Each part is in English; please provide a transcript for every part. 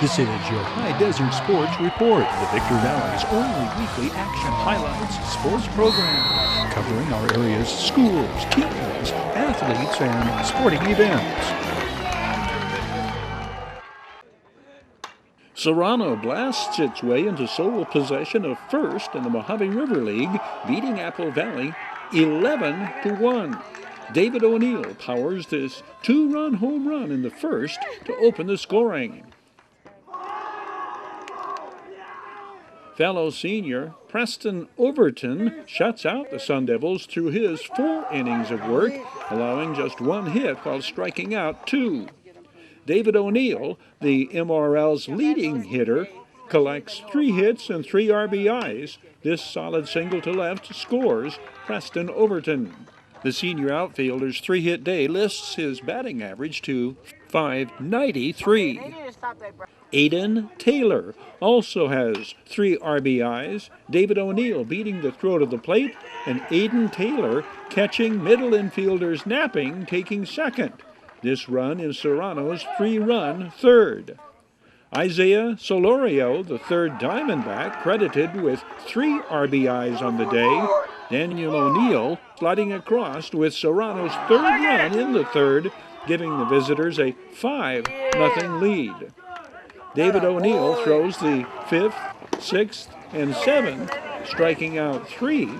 This is your High Desert Sports Report, the Victor Valley's only weekly action highlights sports program, covering our area's schools, teams, athletes, and sporting events. Serrano blasts its way into sole possession of first in the Mojave River League, beating Apple Valley 11-1. David O'Neill powers this two-run home run in the first to open the scoring. Fellow senior Preston Overton shuts out the Sun Devils through his 4 innings of work, allowing just 1 hit while striking out 2. David O'Neill, the MRL's leading hitter, collects 3 hits and 3 RBIs. This solid single to left scores Preston Overton. The senior outfielder's 3-hit day lifts his batting average to .593. Aiden Taylor also has 3 RBIs. David O'Neill beating the throw to the plate, and Aiden Taylor catching middle infielders napping, taking second. This run is Serrano's 3-run third. Isaiah Solorio, the third Diamondback, credited with 3 RBIs on the day. Daniel O'Neill sliding across with Serrano's 3rd run in the 3rd, giving the visitors a 5-0 lead. David O'Neill throws the 5th, 6th, and 7th, striking out 3.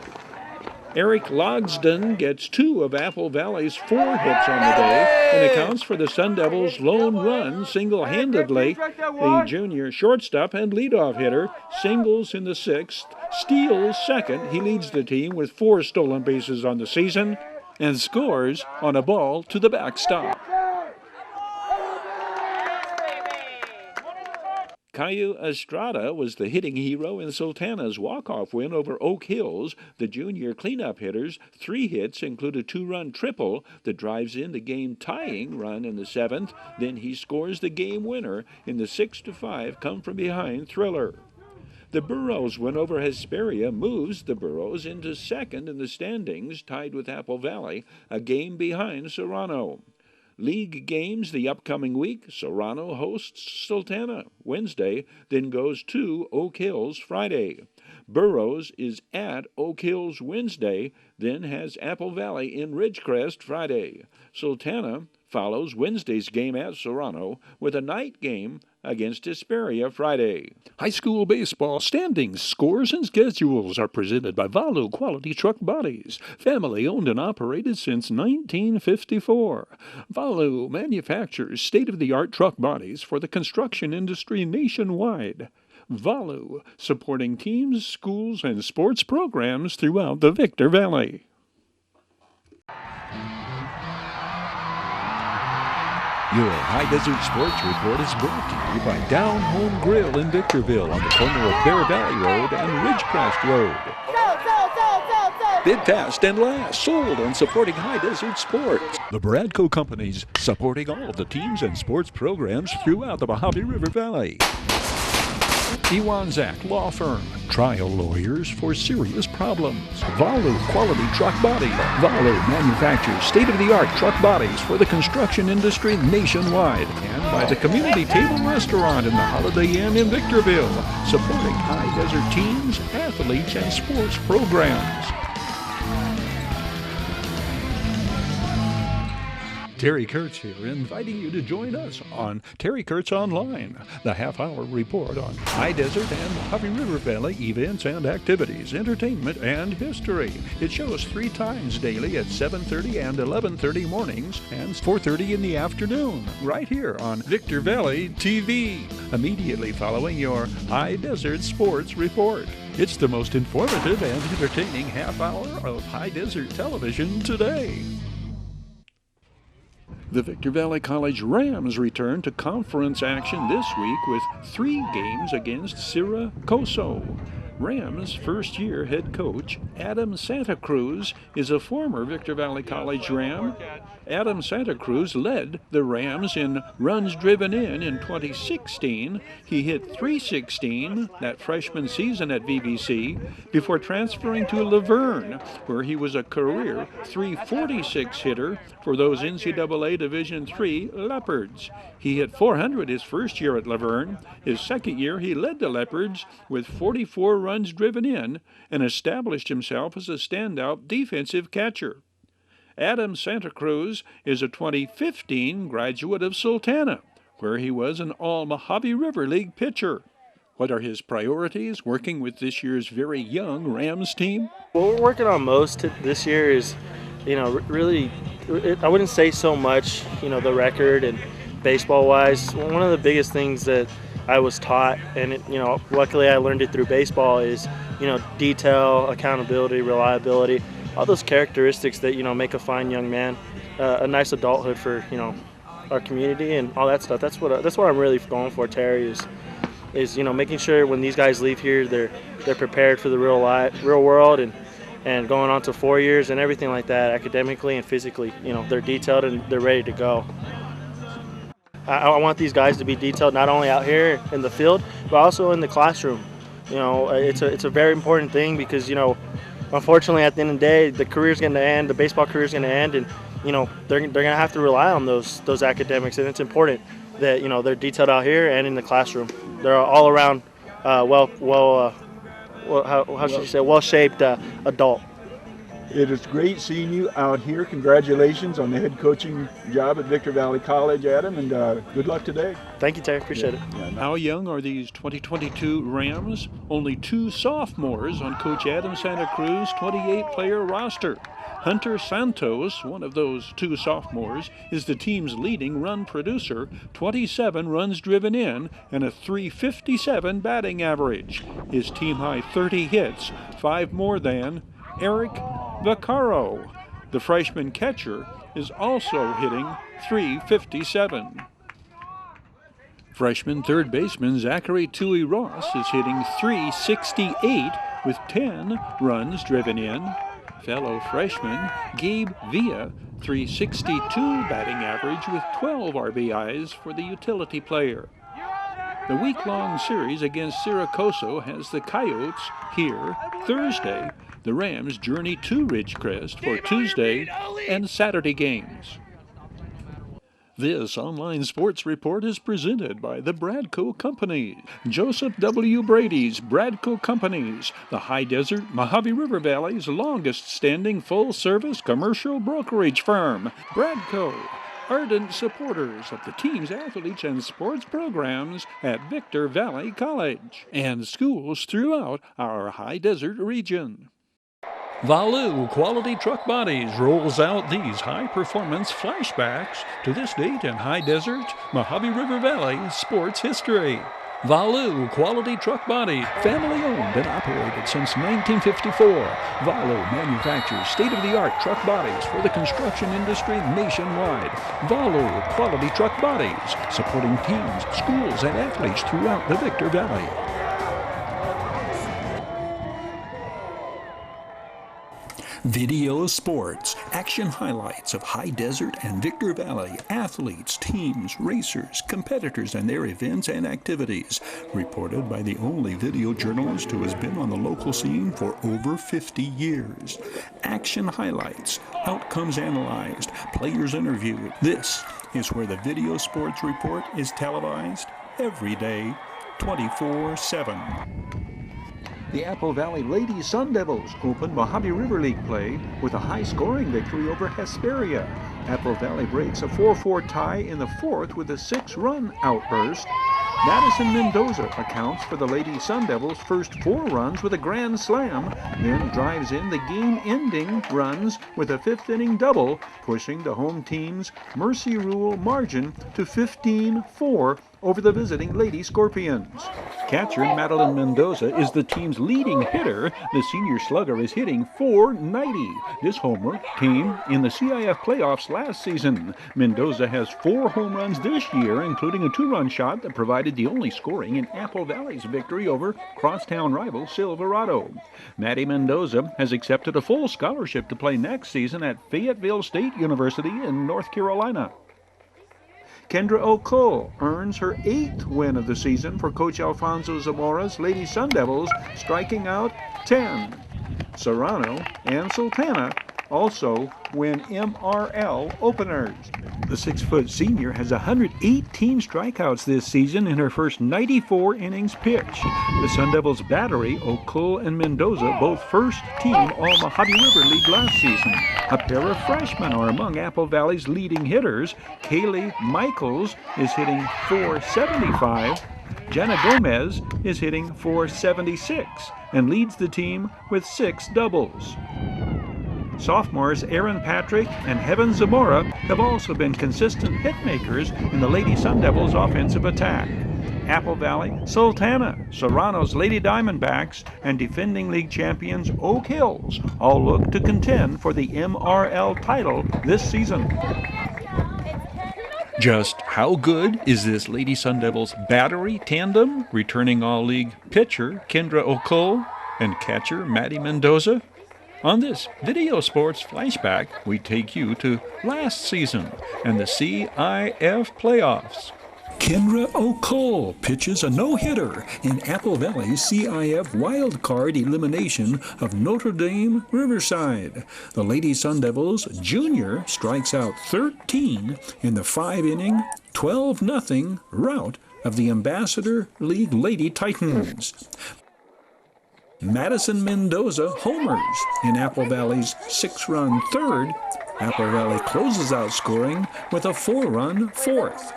Eric Logsdon gets 2 of Apple Valley's 4 hits on the day and accounts for the Sun Devils' lone run single-handedly. The junior shortstop and leadoff hitter singles in the 6th, steals 2nd. He leads the team with 4 stolen bases on the season and scores on a ball to the backstop. Caillou Estrada was the hitting hero in Sultana's walk-off win over Oak Hills. The junior cleanup hitter's 3 hits include a 2-run triple that drives in the game-tying run in the 7th. Then he scores the game winner in the 6-5 come-from-behind thriller. The Burros win over Hesperia moves the Burros into 2nd in the standings, tied with Apple Valley, a game behind Serrano. League games the upcoming week. Serrano hosts Sultana Wednesday, then goes to Oak Hills Friday. Burros is at Oak Hills Wednesday, then has Apple Valley in Ridgecrest Friday. Sultana follows Wednesday's game at Serrano with a night game against Hesperia Friday. High school baseball standings, scores, and schedules are presented by Valley Quality Truck Bodies, family owned and operated since 1954. Valley manufactures state-of-the-art truck bodies for the construction industry nationwide. Valley, supporting teams, schools, and sports programs throughout the Victor Valley. Your High Desert Sports Report is brought to you by Down Home Grill in Victorville on the corner of Bear Valley Road and Ridgecrest Road. Bid fast and last, sold and supporting High Desert Sports. The Bradco Companies, supporting all of the teams and sports programs throughout the Mojave River Valley. Iwanzak Law Firm, trial lawyers for serious problems. Valley Quality Truck Body. Valley manufactures state-of-the-art truck bodies for the construction industry nationwide. And by the Community Table Restaurant in the Holiday Inn in Victorville, supporting high desert teams, athletes, and sports programs. Terry Kurtz here, inviting you to join us on Terry Kurtz Online, the half-hour report on High Desert and Mojave River Valley events and activities, entertainment, and history. It shows 3 times daily at 7:30 and 11:30 mornings and 4:30 in the afternoon, right here on Victor Valley TV, immediately following your High Desert Sports Report. It's the most informative and entertaining half-hour of High Desert television today. The Victor Valley College Rams return to conference action this week with 3 games against Siracoso. Rams first-year head coach Adam Santa Cruz is a former Victor Valley College Ram. Adam Santa Cruz led the Rams in runs driven in 2016. He hit .316 that freshman season at VVC before transferring to Laverne, where he was a career .346 hitter for those NCAA Division III Leopards. He hit .400 his first year at Laverne. His second year, he led the Leopards with 44 runs driven in and established himself as a standout defensive catcher. Adam Santa Cruz is a 2015 graduate of Sultana, where he was an All-Mojave River League pitcher. What are his priorities working with this year's very young Rams team? What we're working on most this year is, really, I wouldn't say so much, the record and baseball-wise. One of the biggest things that I was taught, and luckily I learned it through baseball, is detail, accountability, reliability, all those characteristics that make a fine young man, a nice adulthood for our community and all that stuff. That's what I'm really going for, Terry, is making sure when these guys leave here they're prepared for the real world and going on to 4 years and everything like that, academically and physically. They're detailed and they're ready to go. I want these guys to be detailed not only out here in the field, but also in the classroom. It's a very important thing because, unfortunately at the end of the day, the career's going to end, the baseball career's going to end, and, they're going to have to rely on those academics, and it's important that, they're detailed out here and in the classroom. They're all around, well-shaped adult. It is great seeing you out here. Congratulations on the head coaching job at Victor Valley College, Adam, and good luck today. Thank you, Terry. Appreciate it. How young are these 2022 Rams? Only 2 sophomores on Coach Adam Santa Cruz' 28-player roster. Hunter Santos, one of those 2 sophomores, is the team's leading run producer, 27 runs driven in, and a .357 batting average. His team-high 30 hits, 5 more than Eric Vaccaro. The freshman catcher is also hitting .357. Freshman third baseman Zachary Tui Ross is hitting .368 with 10 runs driven in. Fellow freshman Gabe Villa, .362 batting average with 12 RBIs for the utility player. The week-long series against Siracoso has the Coyotes here Thursday. The Rams journey to Ridgecrest for Tuesday and Saturday games. This online sports report is presented by the Bradco Companies. Joseph W. Brady's Bradco Companies, the High Desert, Mojave River Valley's longest-standing full-service commercial brokerage firm. Bradco, ardent supporters of the team's athletes and sports programs at Victor Valley College and schools throughout our High Desert region. Valley Quality Truck Bodies rolls out these high-performance flashbacks to this date in High Desert, Mojave River Valley sports history. Valley Quality Truck Body, family-owned and operated since 1954. Valley manufactures state-of-the-art truck bodies for the construction industry nationwide. Valley Quality Truck Bodies, supporting teams, schools, and athletes throughout the Victor Valley. Video Sports, action highlights of High Desert and Victor Valley athletes, teams, racers, competitors, and their events and activities. Reported by the only video journalist who has been on the local scene for over 50 years. Action highlights, outcomes analyzed, players interviewed. This is where the Video Sports Report is televised every day, 24/7. The Apple Valley Lady Sun Devils open Mojave River League play with a high-scoring victory over Hesperia. Apple Valley breaks a 4-4 tie in the 4th with a 6-run outburst. Madison Mendoza accounts for the Lady Sun Devils' first 4 runs with a grand slam, then drives in the game-ending runs with a 5th-inning double, pushing the home team's Mercy Rule margin to 15-4 over the visiting Lady Scorpions. Catcher Madeline Mendoza is the team's leading hitter. The senior slugger is hitting .490. This homer came in the CIF playoffs last season. Mendoza has 4 home runs this year, including a 2-run shot that provided the only scoring in Apple Valley's victory over crosstown rival Silverado. Maddie Mendoza has accepted a full scholarship to play next season at Fayetteville State University in North Carolina. KENDRA CULL earns her 8th win of the season for Coach Alfonso Zamora's Lady Sun Devils, striking out 10. Serrano and Sultana also win MRL openers. The 6-foot senior has 118 strikeouts this season in her first 94 innings pitched. The Sun Devils battery, CULL and Mendoza, both first-team All-Mojave River League last season. A pair of freshmen are among Apple Valley's leading hitters. Kaylee Michaels is hitting .475. Jana Gomez is hitting .476 and leads the team with 6 doubles. Sophomores Aaron Patrick and Heaven Zamora have also been consistent hitmakers in the Lady Sun Devils' offensive attack. Apple Valley, Sultana, Serrano's Lady Diamondbacks, and defending league champions Oak Hills all look to contend for the MRL title this season. Just how good is this Lady Sun Devils battery tandem? Returning All-League pitcher KENDRA CULL and catcher Maddie Mendoza? On this Video Sports Flashback, we take you to last season and the CIF playoffs. KENDRA CULL pitches a no-hitter in Apple Valley's CIF wildcard elimination of Notre Dame Riverside. The Lady Sun Devils junior strikes out 13 in the 5-inning, 12-0 rout of the Ambassador League Lady Titans. Madison Mendoza homers in Apple Valley's 6-run third. Apple Valley closes out scoring with a 4-run fourth.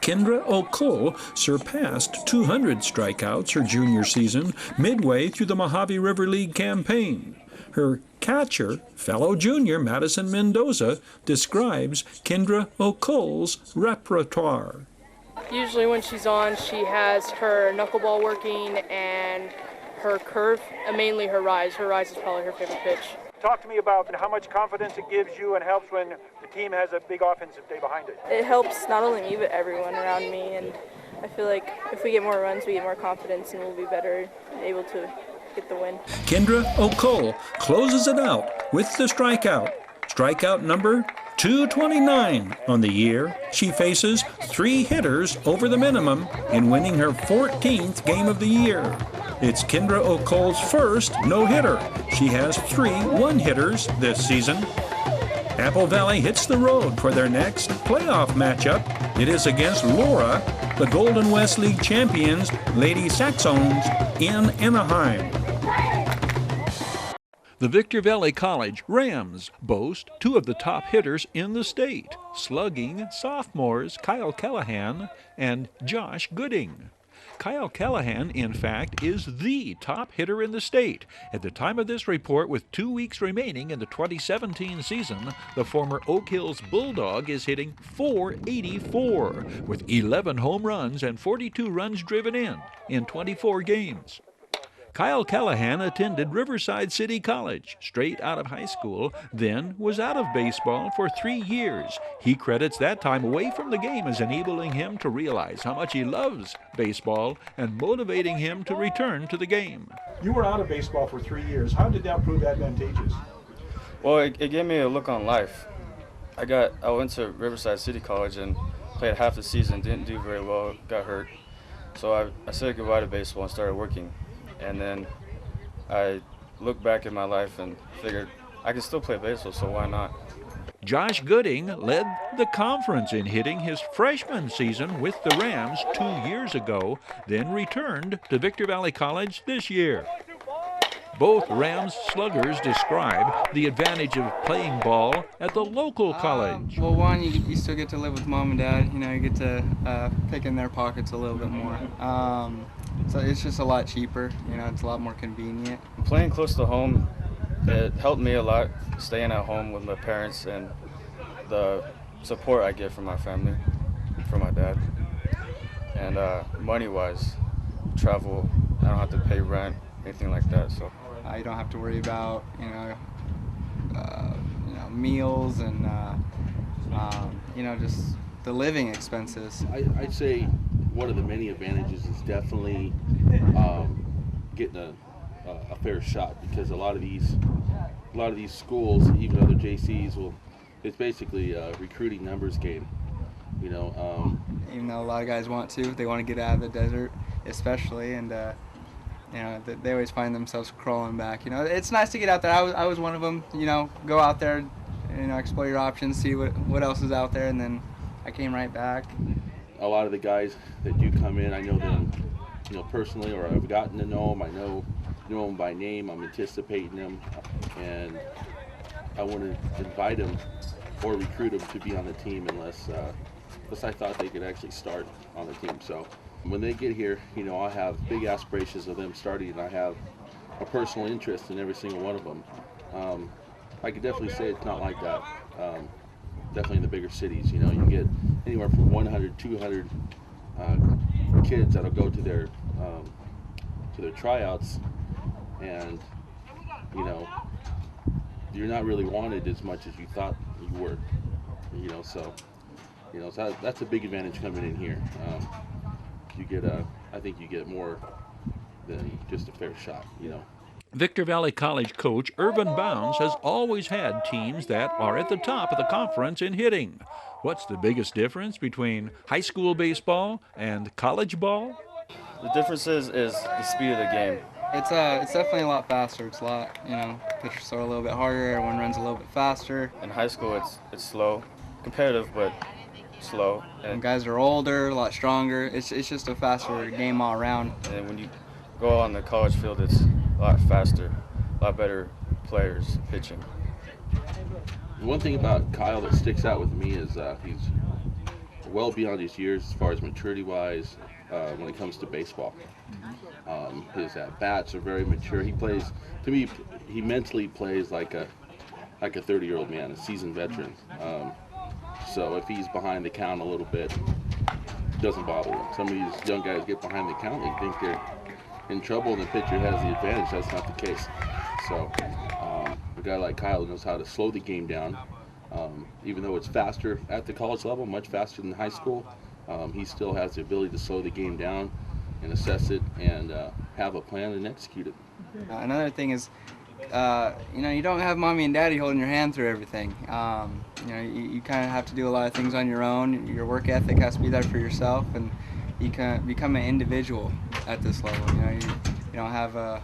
KENDRA CULL surpassed 200 strikeouts her junior season midway through the Mojave River League campaign. Her catcher, fellow junior Madison Mendoza, describes KENDRA CULL's repertoire. Usually when she's on, she has her knuckleball working and her curve, and mainly her rise. Her rise is probably her favorite pitch. Talk to me about how much confidence it gives you and helps when the team has a big offensive day behind it. It helps not only me, but everyone around me, and I feel like if we get more runs, we get more confidence, and we'll be better able to get the win. KENDRA CULL closes it out with the strikeout. Strikeout number 229 on the year. She faces 3 hitters over the minimum in winning her 14th game of the year. It's KENDRA CULL's first no-hitter. She has 3 one-hitters this season. Apple Valley hits the road for their next playoff matchup. It is against Laura, the Golden West League champions, Lady Saxons, in Anaheim. The Victorville College Rams boast 2 of the top hitters in the state, slugging sophomores Kyle Callahan and Josh Gooding. Kyle Callahan, in fact, is the top hitter in the state. At the time of this report, with 2 weeks remaining in the 2017 season, the former Oak Hills Bulldog is hitting .484 with 11 home runs and 42 runs driven in 24 games. Kyle Callahan attended Riverside City College straight out of high school, then was out of baseball for 3 years. He credits that time away from the game as enabling him to realize how much he loves baseball and motivating him to return to the game. You were out of baseball for 3 years. How did that prove advantageous? Well, it gave me a look on life. I went to Riverside City College and played half the season, didn't do very well, got hurt. So I said goodbye to baseball and started working. And then I looked back at my life and figured I could still play baseball, so why not? Josh Gooding led the conference in hitting his freshman season with the Rams 2 years ago, then returned to Victor Valley College this year. Both Rams sluggers describe the advantage of playing ball at the local college. Well, one, you still get to live with mom and dad. You know, you get to pick in their pockets a little bit more. So it's just a lot cheaper. You know, it's a lot more convenient. Playing close to home, it helped me a lot, staying at home with my parents and the support I get from my family, from my dad. And money-wise, travel. I don't have to pay rent, anything like that. So you don't have to worry about meals and just the living expenses. I'd say one of the many advantages is definitely getting a fair shot, because a lot of these schools, even other JCs, it's basically a recruiting numbers game. Even though a lot of guys they want to get out of the desert, especially, and they always find themselves crawling back. It's nice to get out there. I was one of them. Go out there, explore your options, see what else is out there, and then I came right back. A lot of the guys that do come in, I know them, personally, or I've gotten to know them. I know them by name. I'm anticipating them, and I want to invite them or recruit them to be on the team unless I thought they could actually start on the team. So when they get here, I have big aspirations of them starting, and I have a personal interest in every single one of them. I could definitely say it's not like that. Definitely in the bigger cities, you get anywhere from 100, 200 kids that'll go to their tryouts, and you're not really wanted as much as you thought you were. So that's a big advantage coming in here. I think you get more than just a fair shot. Victor Valley College coach Irvin Bounds has always had teams that are at the top of the conference in hitting. What's the biggest difference between high school baseball and college ball? the difference is the speed of the game. It's definitely a lot faster. It's a lot, pitchers throw a little bit harder, everyone runs a little bit faster. In high school, it's slow, competitive, but slow. And guys are older, a lot stronger. It's just a faster game all around. And when you go on the college field, it's a lot faster, a lot better players pitching. One thing about Kyle that sticks out with me is he's well beyond his years as far as maturity-wise when it comes to baseball. His at-bats are very mature. He plays, to me, he mentally plays like a 30-year-old man, a seasoned veteran. So if he's behind the count a little bit, it doesn't bother him. Some of these young guys get behind the count, they think they're in trouble and the pitcher has the advantage. That's not the case. So a guy like Kyle knows how to slow the game down. Even though it's faster at the college level, much faster than high school, he still has the ability to slow the game down and assess it and have a plan and execute it. Another thing is, you don't have mommy and daddy holding your hand through everything. You kind of have to do a lot of things on your own. Your work ethic has to be there for yourself, and you can become an individual at this level. You don't have a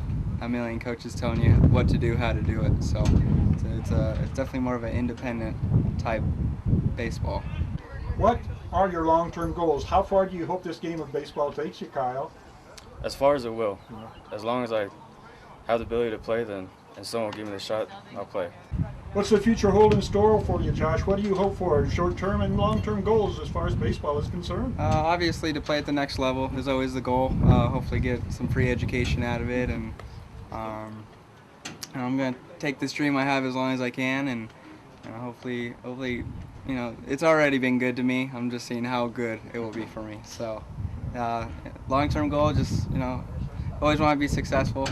million coaches telling you what to do, how to do it. So it's definitely more of an independent type baseball. What are your long-term goals? How far do you hope this game of baseball takes you, Kyle? As far as it will. As long as I have the ability to play, then and someone will give me the shot, I'll play. What's the future hold in store for you, Josh? What do you hope for, short-term and long-term goals as far as baseball is concerned? Obviously, to play at the next level is always the goal. Hopefully get some free education out of it, and I'm going to take this dream I have as long as I can, and hopefully, it's already been good to me. I'm just seeing how good it will be for me. So, long-term goal, just, always want to be successful.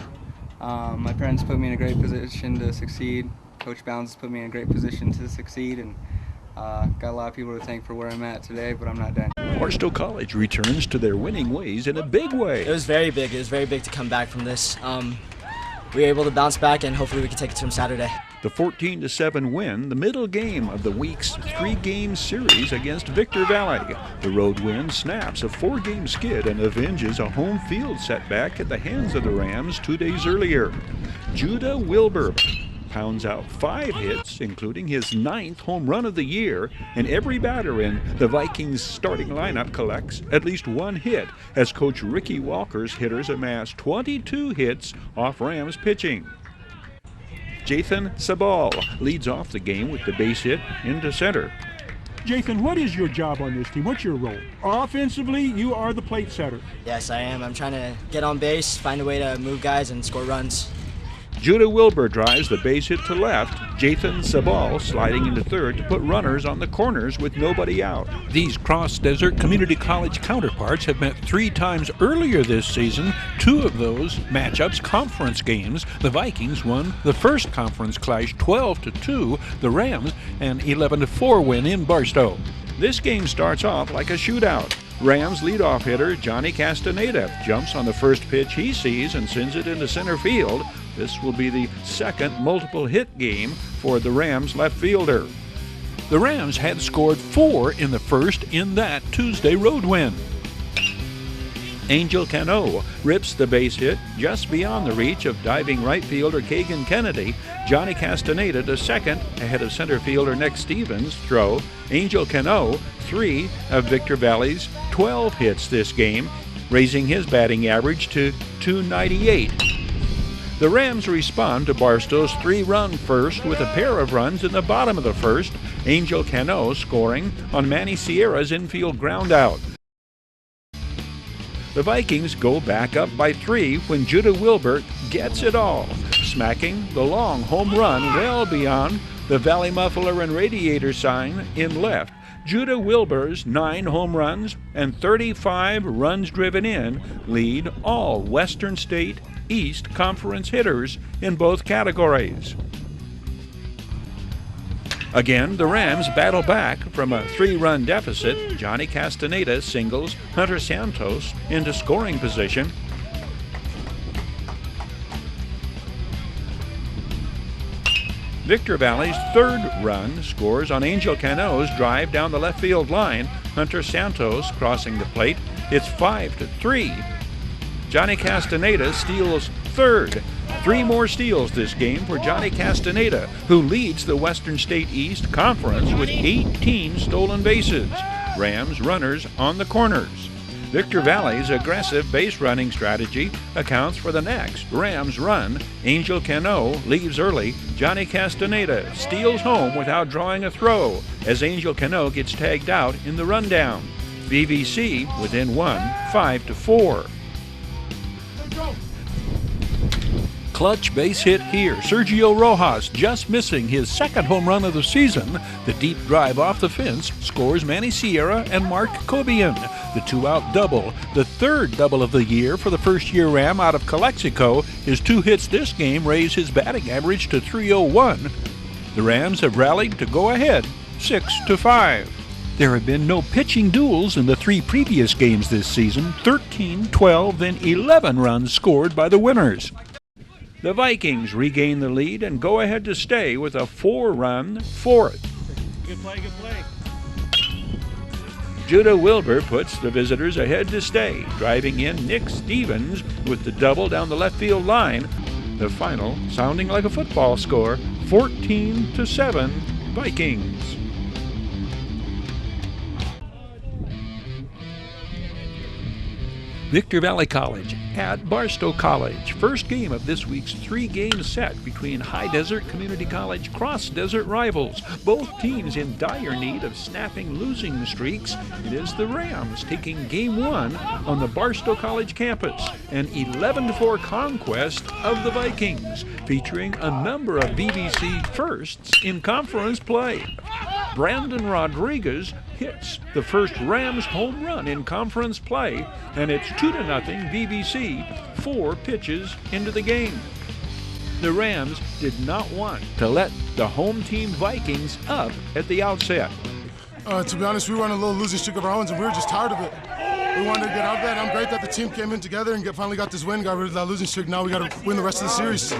My parents put me in a great position to succeed. Coach Bounds put me in a great position to succeed, and got a lot of people to thank for where I'm at today, but I'm not done. Barstow College returns to their winning ways in a big way. It was very big. It was very big to come back from this. We were able to bounce back, and hopefully we can take it to them Saturday. The 14-7 win, the middle game of the week's 3-game series against Victor Valley. The road win snaps a 4-game skid and avenges a home field setback at the hands of the Rams 2 days earlier. Judah Wilbur pounds out 5 hits, including his 9th home run of the year, and every batter in the Vikings starting lineup collects at least 1 hit, as Coach Ricky Walker's hitters amass 22 hits off Rams pitching. Jathan Sabal leads off the game with the base hit into center. Jathan, what is your job on this team? What's your role? Offensively, you are the plate setter. Yes, I am. I'm trying to get on base, find a way to move guys, and score runs. Judah Wilbur drives the base hit to left. Jathan Sabal sliding into third to put runners on the corners with nobody out. These Cross Desert Community College counterparts have met 3 times earlier this season. 2 of those matchups conference games. The Vikings won the first conference clash 12-2. The Rams an 11-4 win in Barstow. This game starts off like a shootout. Rams leadoff hitter Johnny Castaneda jumps on the first pitch he sees and sends it into center field. This will be the second multiple hit game for the Rams left fielder. The Rams had scored 4 in the first in that Tuesday road win. Angel Cano rips the base hit just beyond the reach of diving right fielder Kagan Kennedy. Johnny Castaneda to second ahead of center fielder Nick Stevens' throw. Angel Cano, 3 of Victor Valley's 12 hits this game, raising his batting average to .298. The Rams respond to Barstow's 3-run first with a pair of runs in the bottom of the first. Angel Cano scoring on Manny Sierra's infield groundout. The Vikings go back up by 3 when Judah Wilbur gets it all, smacking the long home run well beyond the Valley Muffler and Radiator sign in left. Judah Wilbur's 9 home runs and 35 runs driven in lead all Western State East Conference hitters in both categories. Again, the Rams battle back from a 3-run deficit. Johnny Castaneda singles Hunter Santos into scoring position. Victor Valley's 3rd run scores on Angel Cano's drive down the left field line. Hunter Santos crossing the plate. It's 5-3. Johnny Castaneda steals 3rd. 3 more steals this game for Johnny Castaneda, who leads the Western State East Conference with 18 stolen bases. Rams runners on the corners. Victor Valley's aggressive base running strategy accounts for the next Rams run. Angel Cano leaves early. Johnny Castaneda steals home without drawing a throw as Angel Cano gets tagged out in the rundown. VVC within 1, 5-4. Clutch base hit here. Sergio Rojas just missing his 2nd home run of the season. The deep drive off the fence scores Manny Sierra and Mark Cobian. The 2-out double, the 3rd double of the year for the first-year Ram out of Calexico. His 2 hits this game raise his batting average to .301. The Rams have rallied to go ahead 6-5. There have been no pitching duels in the 3 previous games this season. 13, 12, then 11 runs scored by the winners. The Vikings regain the lead and go ahead to stay with a 4-run 4th. Good play, good play. Judah Wilbur puts the visitors ahead to stay, driving in Nick Stevens with the double down the left field line. The final sounding like a football score, 14-7 Vikings. Victor Valley College at Barstow College. First game of this week's 3-game set between High Desert Community College Cross Desert rivals. Both teams in dire need of snapping losing streaks. It is the Rams taking game 1 on the Barstow College campus. An 11-4 conquest of the Vikings, featuring a number of VVC firsts in conference play. Brandon Rodriguez hits the first Rams home run in conference play, and it's 2-0 VVC 4 pitches into the game. The Rams did not want to let the home team Vikings up at the outset. To be honest, we were on a little losing streak of our own, and we were just tired of it. We wanted to get out of that. I'm great that the team came in together and finally got this win, got rid of that losing streak. Now we got to win the rest of the series.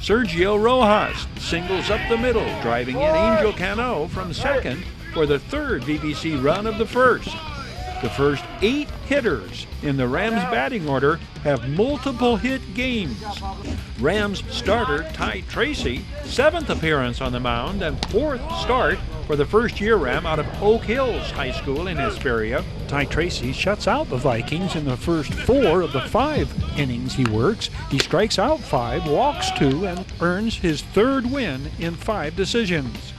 Sergio Rojas singles up the middle, driving in Angel Cano from second for the 3rd VVC run of the first. The first 8 hitters in the Rams batting order have multiple hit games. Rams starter Ty Tracy, 7th appearance on the mound and 4th start for the first-year Ram out of Oak Hills High School in Hesperia. Ty Tracy shuts out the Vikings in the first 4 of the 5 innings he works. He strikes out 5, walks 2, and earns his 3rd win in 5 decisions.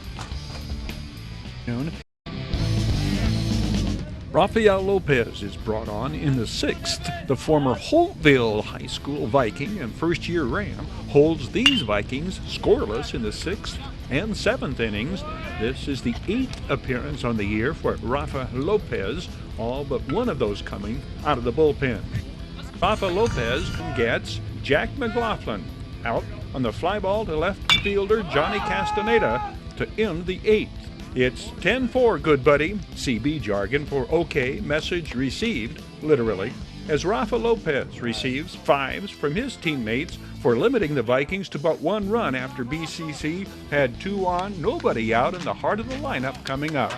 Rafael Lopez is brought on in the 6th. The former Holtville High School Viking and first-year Ram holds these Vikings scoreless in the 6th and 7th innings. This is the 8th appearance on the year for Rafa Lopez, all but one of those coming out of the bullpen. Rafa Lopez gets Jack McLaughlin out on the fly ball to left fielder Johnny Castaneda to end the 8th. It's 10-4, good buddy, CB jargon for OK, message received, literally, as Rafa Lopez receives fives from his teammates for limiting the Vikings to but one run after BCC had 2 on, nobody out in the heart of the lineup coming up.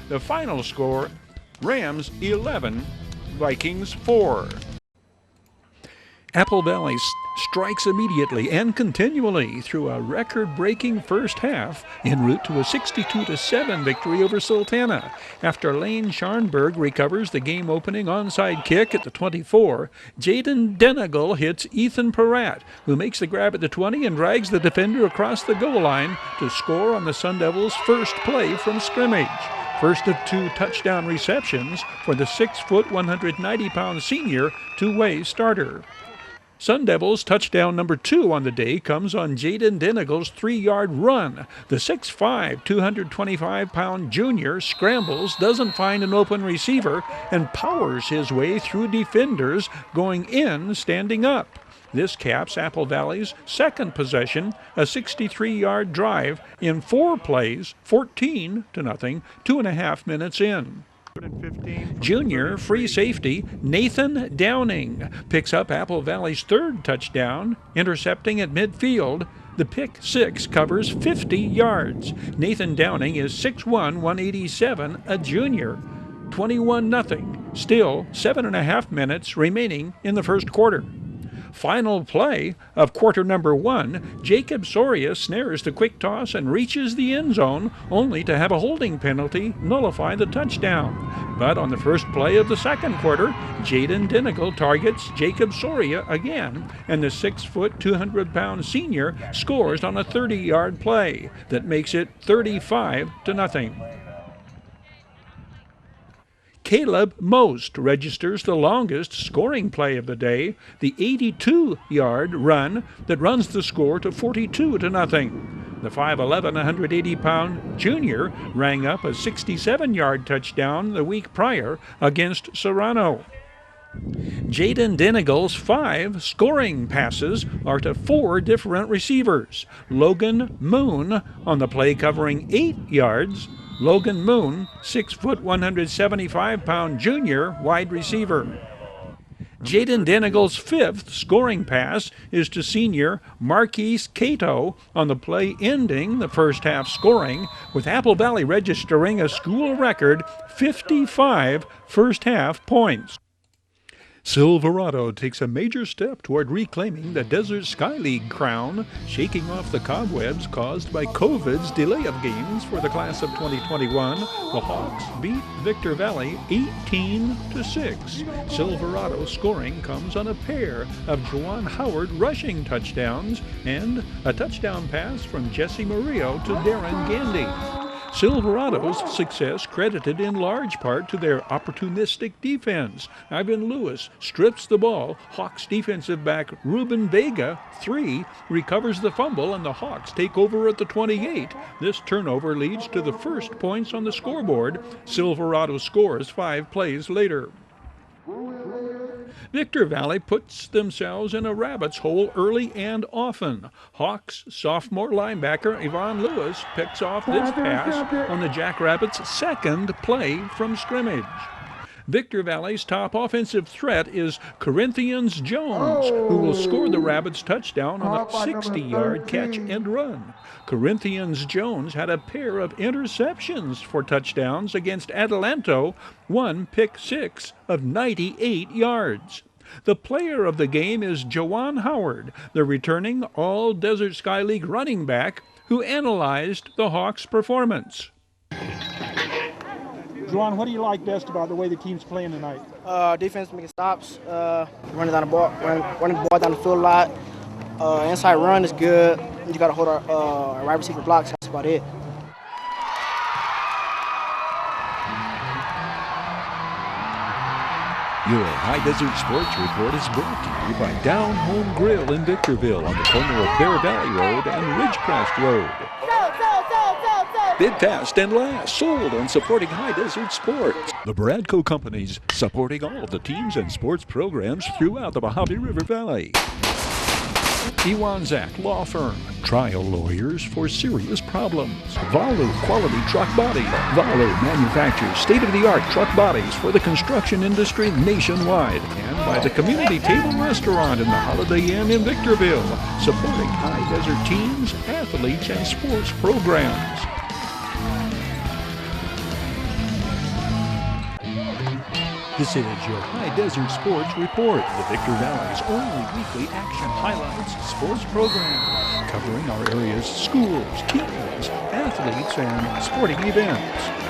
The final score, Rams 11, Vikings 4. Apple Valley strikes immediately and continually through a record-breaking first half en route to a 62-7 victory over Sultana. After Lane Scharnberg recovers the game-opening onside kick at the 24, Jaden Denegal hits Ethan Peratt, who makes the grab at the 20 and drags the defender across the goal line to score on the Sun Devils' first play from scrimmage. First of 2 touchdown receptions for the 6-foot, 190-pound senior two-way starter. Sun Devils touchdown number 2 on the day comes on Jaden Denegal's 3-yard run. The 6'5", 225-pound junior scrambles, doesn't find an open receiver, and powers his way through defenders, going in standing up. This caps Apple Valley's second possession, a 63-yard drive in 4 plays, 14-0, 2.5 minutes in. Junior free safety Nathan Downing picks up Apple Valley's 3rd touchdown, intercepting at midfield. The pick 6 covers 50 yards. Nathan Downing is 6'1", 187, a junior. 21-0, still 7.5 minutes remaining in the first quarter. Final play of quarter number 1, Jacob Soria snares the quick toss and reaches the end zone, only to have a holding penalty nullify the touchdown. But on the first play of the second quarter, Jaden Denegal targets Jacob Soria again, and the 6', 200-pound senior scores on a 30-yard play that makes it 35-0. Caleb Most registers the longest scoring play of the day, the 82-yard run that runs the score to 42-0. The 5'11", 180-pound junior rang up a 67-yard touchdown the week prior against Serrano. Jaden Denegal's 5 scoring passes are to 4 different receivers. Logan Moon on the play covering 8 yards. Logan Moon, 6', 175-pound junior wide receiver. Jaden Denegal's 5th scoring pass is to senior Marquise Cato on the play ending the first half scoring, with Apple Valley registering a school record 55 first half points. Silverado takes a major step toward reclaiming the Desert Sky League crown, shaking off the cobwebs caused by COVID's delay of games for the class of 2021. The Hawks beat Victor Valley 18-6. Silverado scoring comes on a pair of JAWAN Howard rushing touchdowns and a touchdown pass from Jesse Murillo to Darren Gandy. Silverado's success credited in large part to their opportunistic defense. Ivan Lewis strips the ball. Hawks defensive back Ruben Vega, 3, recovers the fumble, and the Hawks take over at the 28. This turnover leads to the first points on the scoreboard. Silverado scores 5 plays later. Victor Valley puts themselves in a rabbit's hole early and often. Hawks sophomore linebacker Yvonne Lewis picks off this pass on the Jackrabbits' 2nd play from scrimmage. Victor Valley's top offensive threat is Corinthians Jones, who will score the Rabbits' touchdown on a 60-yard catch and run. Corinthians Jones had a pair of interceptions for touchdowns against Adelanto, 1 pick 6 of 98 yards. The player of the game is JAWAN Howard, the returning All-Desert Sky League running back, who analyzed the Hawks' performance. JAWAN, what do you like best about the way the team's playing tonight? Defense making stops, running down the ball, running the ball down the field a lot. Inside run is good. You got to hold our wide receiver blocks. That's about it. Your High Desert Sports Report is brought to you by Down Home Grill in Victorville on the corner of Bear Valley Road and Ridgecrest Road. Bid fast and last, sold on supporting High Desert Sports. The Bradco Companies, supporting all of the teams and sports programs throughout the Mojave River Valley. Iwanzak Law Firm, trial lawyers for serious problems. Valu Quality Truck Body. Valu manufactures state-of-the-art truck bodies for the construction industry nationwide. And by the Community Table Restaurant in the Holiday Inn in Victorville, supporting high desert teams, athletes, and sports programs. This is your High Desert Sports Report, the Victor Valley's only weekly action highlights sports program, covering our area's schools, teams, athletes, and sporting events.